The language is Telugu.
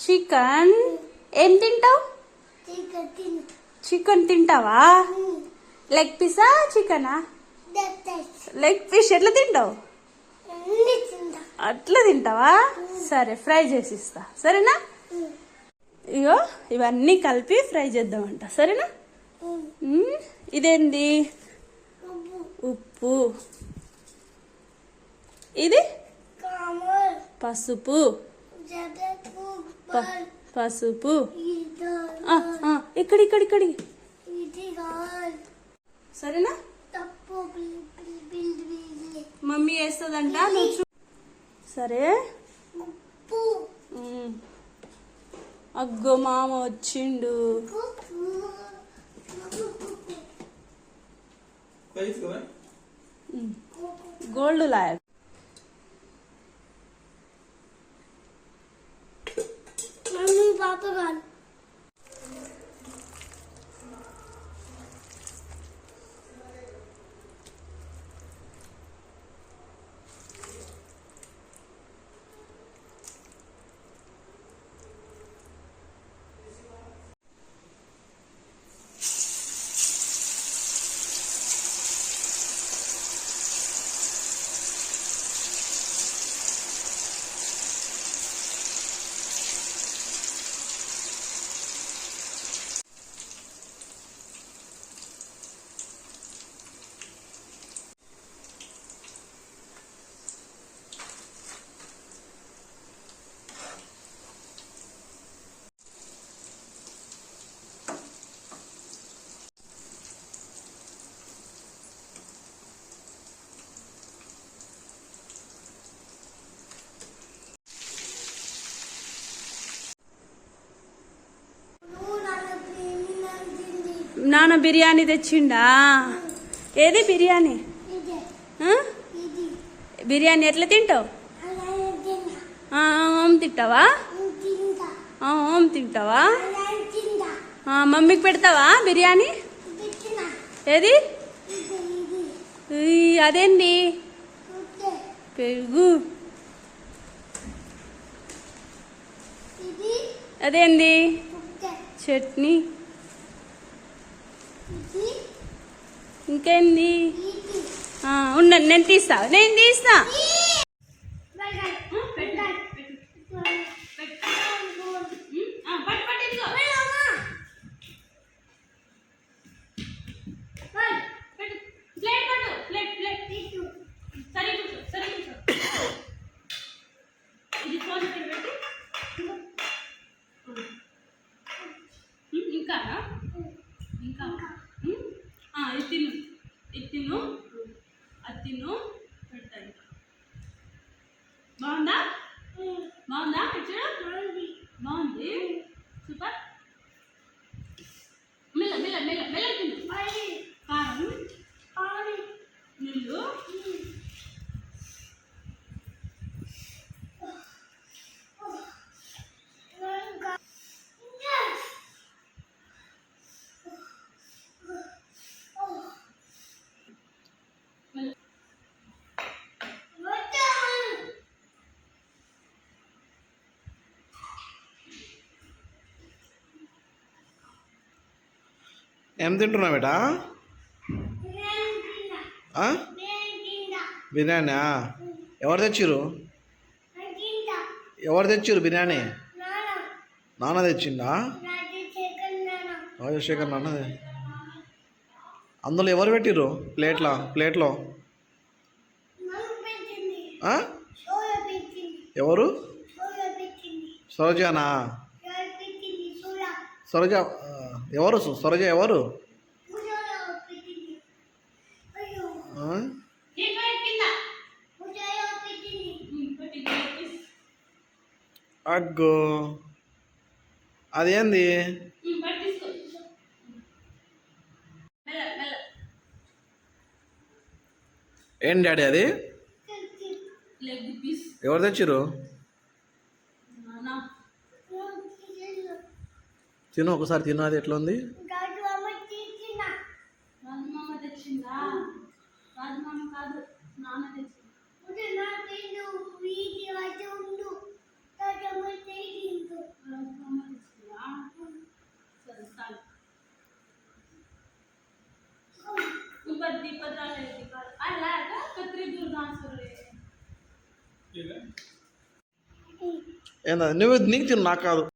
చికెన్ ఏం తింటావు? చికెన్ తింటావా? లెగ్ పీసా చికెనా? లెగ్ పీస్ ఎట్లా తింటావు? అట్లా తింటావా? సరే ఫ్రై చేసి ఇస్తా, సరేనా? ఇగో ఇవన్నీ కలిపి ఫ్రై చేద్దామంట, సరేనా? ఇదేంది? ఉప్పు, ఇది పసుపు, పసుపు ఇక్కడి సరేనా? మమ్మీ వేస్తుందంట, నువ్వు సరే. అగ్గో మామ వచ్చిండు. గోల్డ్ లాయర్ పాప నాన్న బిర్యానీ తెచ్చిండా? ఏది బిర్యానీ? బిర్యానీ ఎట్లా తింటావు? ఓం తింటావా? ఓం తింటావా? మమ్మీకి పెడతావా బిర్యానీ? ఏది? అదేంది? పెరుగు. అదేంది? చట్నీ. ఇంకేంది? ఉండండి, నేను తీస్తా. తిను పెడతాయి. బాగుందా? బాగుంది. సూపర్. మెల్ల తిను. కారం, నీళ్ళు. ఏం తింటున్నావు బేటా? బిర్యానీ ఎవరు తెచ్చిర్రు బిర్యానీ? నాన్న తెచ్చిందా? రాజశేఖర్ నాన్నది. అందులో ఎవరు పెట్టిర్రు ప్లేట్లో? ఎవరు? సరోజానా? సరోజ ఎవరు? సరోజ ఎవరు? అగ్గో అదేంది? ఏం డాడీ అది? ఎవరు తెచ్చిర్రు? తిను ఒకసారి తిను, అది ఎట్లా ఉంది? बद्दी पदरा लेती कर आला का कतरी दूर नासुरे ఏంది నువ్వు నీకు తిను నాకు కాదు